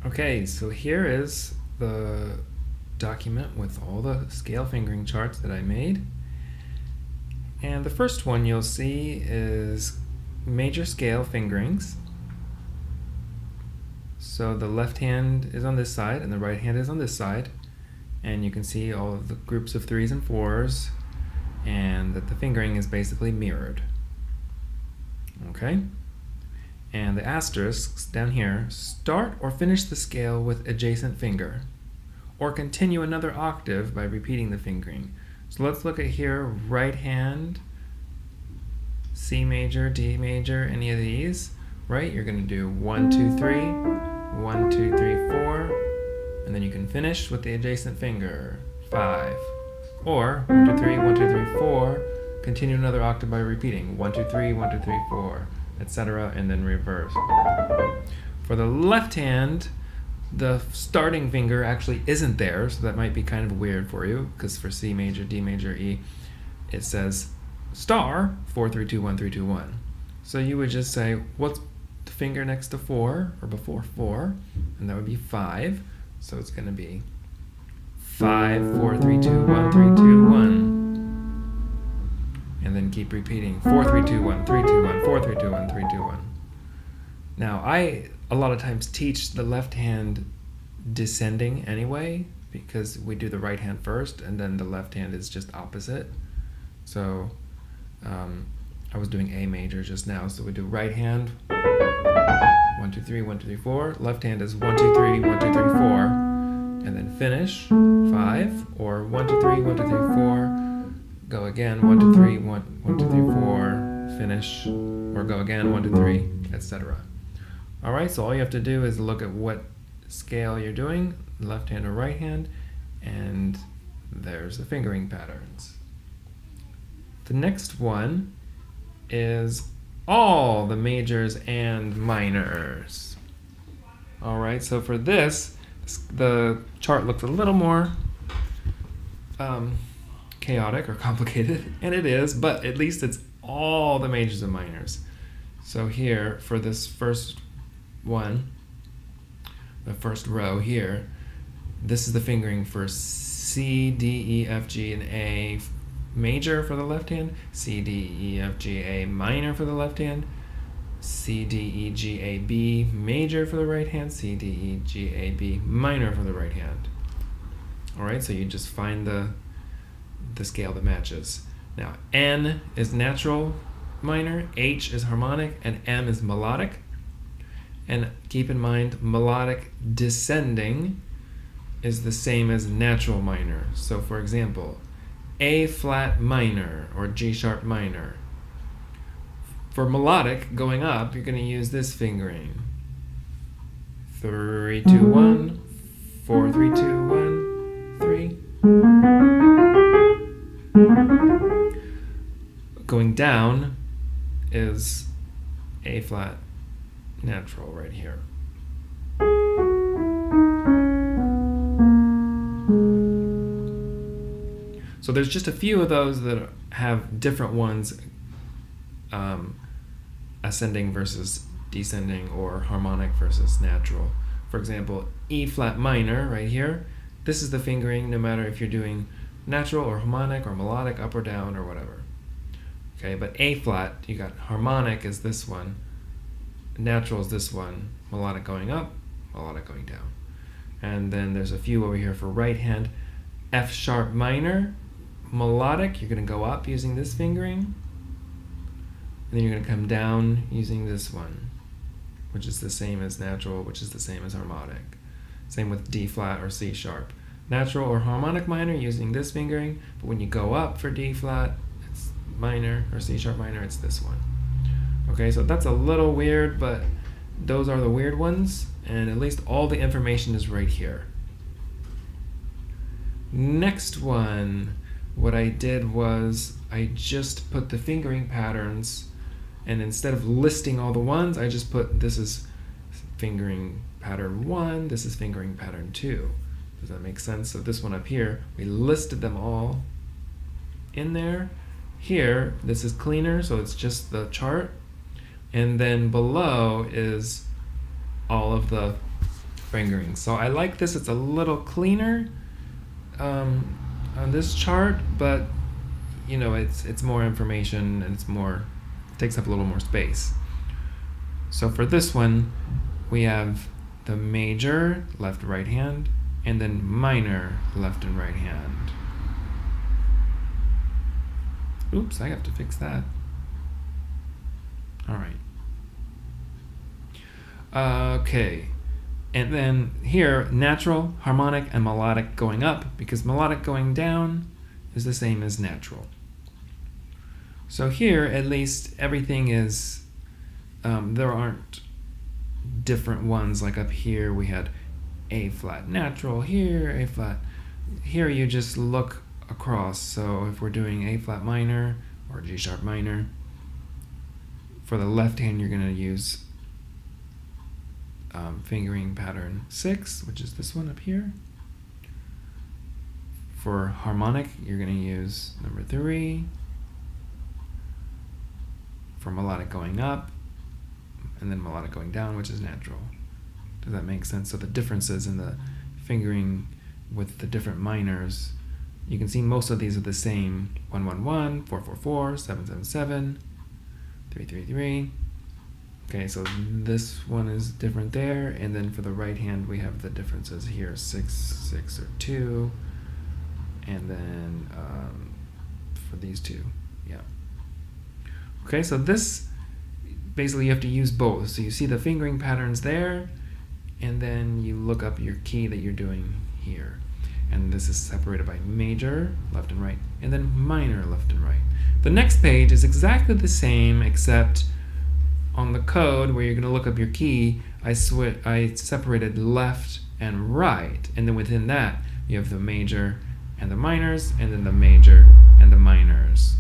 Okay, so here is the document with all the scale fingering charts that I made. And the first one you'll see is major scale fingerings. So the left hand is on this side and the right hand is on this side. And you can see all of the groups of 3s and 4s and that the fingering is basically mirrored. Okay? And the asterisks down here, start or finish the scale with adjacent finger, or continue another octave by repeating the fingering. So let's look at here, right hand, C major, D major, any of these, right? You're going to do 1, 2, 3, 1, 2, 3, 4, and then you can finish with the adjacent finger, 5. Or 1, 2, 3, 1, 2, 3, 4, continue another octave by repeating 1, 2, 3, 1, 2, 3, 4. Etc., and then reverse. For the left hand, the starting finger actually isn't there, so that might be kind of weird for you, because for C major, D major, E, it says star 4, 3, 2, 1, 3, 2, 1. So you would just say, what's the finger next to 4, or before 4? And that would be 5. So it's going to be 5, 4, 3, 2, 1, 3, 2, 1. And then keep repeating 4, 3, 2, 1, 3, 2, 1, 4, 3, 2, 1, 3, 2, 1. Now, I a lot of times teach the left hand descending anyway, because we do the right hand first, and then the left hand is just opposite. So I was doing A major just now, so we do right hand 1, 2, 3, 1, 2, 3, 4. Left hand is 1, 2, 3, 1, 2, 3, 4, and then finish 5, or 1, 2, 3, 1, 2, 3, 4. Go again, 1, 2, 3, 1, 2, 3, 4, finish, or go again, 1, 2, 3, etc. Alright, so all you have to do is look at what scale you're doing, left hand or right hand, and there's the fingering patterns. The next one is all the majors and minors. Alright, so for this, the chart looks a little more chaotic or complicated, and it is, but at least it's all the majors and minors. So here, for this first one, the first row here, this is the fingering for C, D, E, F, G, and A major for the left hand, C, D, E, F, G, A minor for the left hand, C, D, E, G, A, B major for the right hand, C, D, E, G, A, B minor for the right hand. Alright, so you just find the scale that matches. Now, N is natural minor, H is harmonic, and M is melodic. And keep in mind, melodic descending is the same as natural minor. So for example, A flat minor or G sharp minor. For melodic going up, you're going to use this fingering. 3, 2, 1, 4, 3, 2, 1, 3. Going down is A flat natural right here. So there's just a few of those that have different ones, ascending versus descending, or harmonic versus natural. For example, E flat minor right here, this is the fingering no matter if you're doing natural or harmonic or melodic, up or down or whatever. Okay, but A flat, you got harmonic is this one, natural is this one, melodic going up, melodic going down. And then there's a few over here for right hand. F sharp minor, melodic, you're going to go up using this fingering, and then you're going to come down using this one, which is the same as natural, which is the same as harmonic. Same with D flat or C sharp. Natural or harmonic minor using this fingering, but when you go up for D flat, it's minor, or C sharp minor, it's this one. Okay, so that's a little weird, but those are the weird ones, and at least all the information is right here. Next one, what I did was I just put the fingering patterns, and instead of listing all the ones, I just put this is fingering pattern 1, this is fingering pattern 2. Does that make sense? So this one up here, we listed them all in there. Here, this is cleaner, so it's just the chart. And then below is all of the fingering. So I like this. It's a little cleaner on this chart, but you know, it's more information and it takes up a little more space. So for this one, we have the major, left, right hand, and then minor, left and right hand. Oops, I have to fix that. All right. Okay. And then here, natural, harmonic, and melodic going up, because melodic going down is the same as natural. So here, at least, everything is, there aren't different ones. Like up here, we had A flat natural, here, A flat. Here you just look across. So if we're doing A flat minor or G sharp minor, for the left hand, you're going to use fingering pattern 6, which is this one up here. For harmonic, you're going to use number 3. For melodic going up, and then melodic going down, which is natural. Does that make sense? So the differences in the fingering with the different minors, you can see most of these are the same. 111, 444, 777, 333. Okay, so this one is different there, and then for the right hand we have the differences here, 6, 6 or 2, and then for these two, yeah. Okay, so this, basically you have to use both. So you see the fingering patterns there, and then you look up your key that you're doing here. And this is separated by major, left and right, and then minor, left and right. The next page is exactly the same, except on the code where you're going to look up your key, I separated left and right, and then within that you have the major and the minors, and then the major and the minors.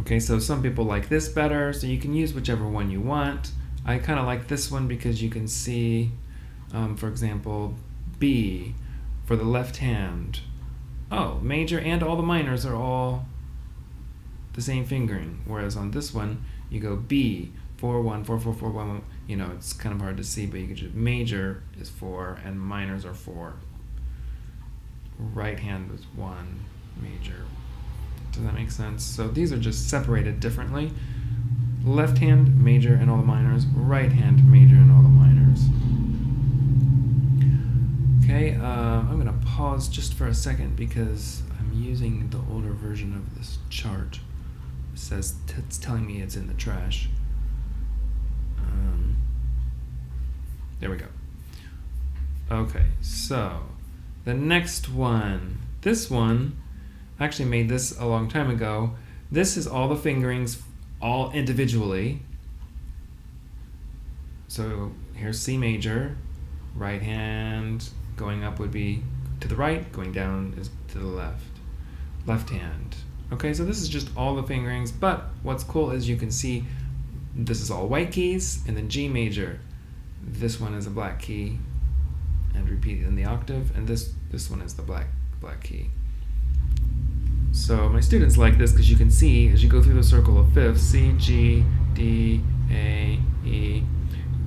Okay, so some people like this better, so you can use whichever one you want. I kind of like this one because you can see, for example, B for the left hand. Oh, major and all the minors are all the same fingering, whereas on this one you go B 4 1 4 4 4 1. You know, it's kind of hard to see, but you can just major is 4 and minors are 4. Right hand was 1, major. Does that make sense? So these are just separated differently. Left hand major and all the minors. Right hand major and all the minors. Okay, I'm gonna pause just for a second because I'm using the older version of this chart. It says it's telling me it's in the trash. There we go. Okay, so the next one. This one, I actually made this a long time ago. This is all the fingerings, all individually. So here's C major, right hand going up would be to the right, going down is to the left, left hand. Okay, so this is just all the fingerings, but what's cool is you can see this is all white keys, and then G major. This one is a black key, and repeated in the octave, and this one is the black key. So my students like this because you can see as you go through the circle of fifths, C, G, D, A, E,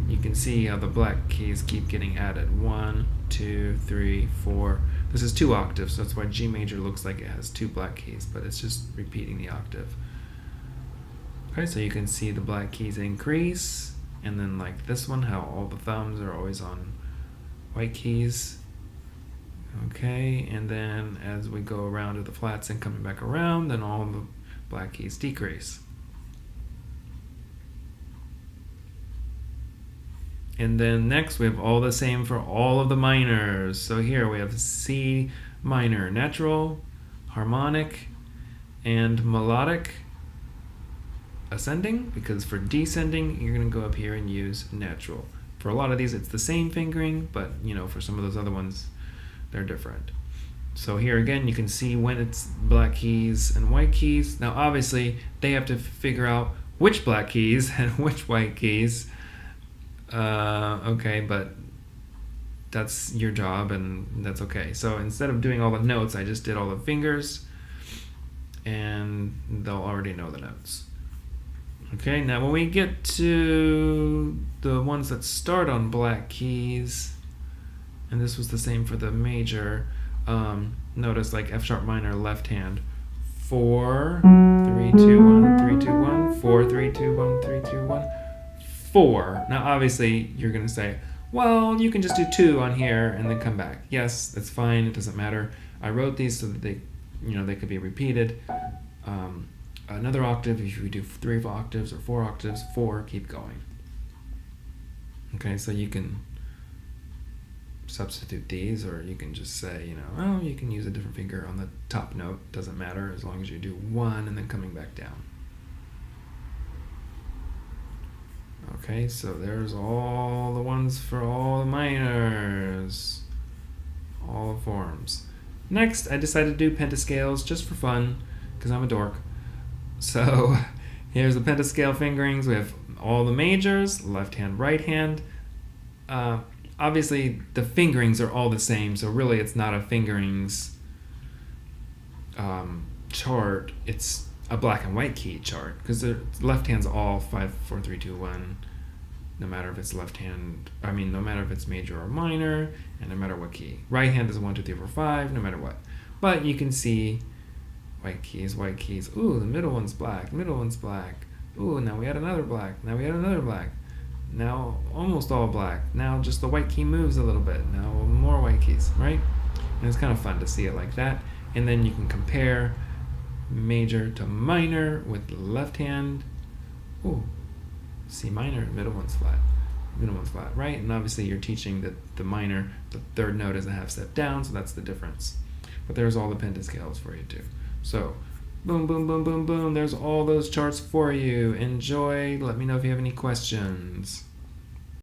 you can see how the black keys keep getting added. 1, 2, 3, 4. This is 2 octaves, so that's why G major looks like it has 2 black keys, but it's just repeating the octave. Okay, so you can see the black keys increase, and then like this one, how all the thumbs are always on white keys. Okay, and then as we go around to the flats and coming back around, then all the black keys decrease. And then next we have all the same for all of the minors. So here we have C minor, natural, harmonic, and melodic ascending, because for descending you're going to go up here and use natural. For a lot of these it's the same fingering, but you know, for some of those other ones they're different. So here again you can see when it's black keys and white keys. Now obviously they have to figure out which black keys and which white keys. Okay, but that's your job and that's okay. So instead of doing all the notes, I just did all the fingers and they'll already know the notes. Okay, now when we get to the ones that start on black keys, and this was the same for the major, notice like F sharp minor left hand, 4 3 2 1 3 2 1 4 3 2 1 3 2 1 4. Now obviously you're going to say, well, you can just do 2 on here and then come back. Yes, that's fine, it doesn't matter. I wrote these so that they could be repeated. Another octave, if you do 3 octaves or 4 octaves, 4, keep going. Okay, so you can substitute these, or you can just say, oh, you can use a different finger on the top note, doesn't matter, as long as you do 1 and then coming back down. Okay, so there's all the ones for all the minors, all the forms. Next, I decided to do pentascales just for fun, because I'm a dork. So here's the pentascale fingerings. We have all the majors, left hand, right hand. Obviously, the fingerings are all the same, so really it's not a fingerings chart. It's a black and white key chart, because the left hand's all 5, 4, 3, 2, 1. No matter if it's left hand, no matter if it's major or minor, and no matter what key. Right hand is 1, 2, 3, 4, 5, no matter what. But you can see white keys, white keys. Ooh, the middle one's black, middle one's black. Ooh, now we had another black, now we had another black. Now almost all black. Now just the white key moves a little bit. Now more white keys, right? And it's kind of fun to see it like that. And then you can compare major to minor with the left hand. Ooh, C minor, middle one's flat. Middle one's flat, right? And obviously you're teaching that the minor, the third note is a half step down, so that's the difference. But there's all the pentascales for you too. So, boom, boom, boom, boom, boom. There's all those charts for you. Enjoy. Let me know if you have any questions.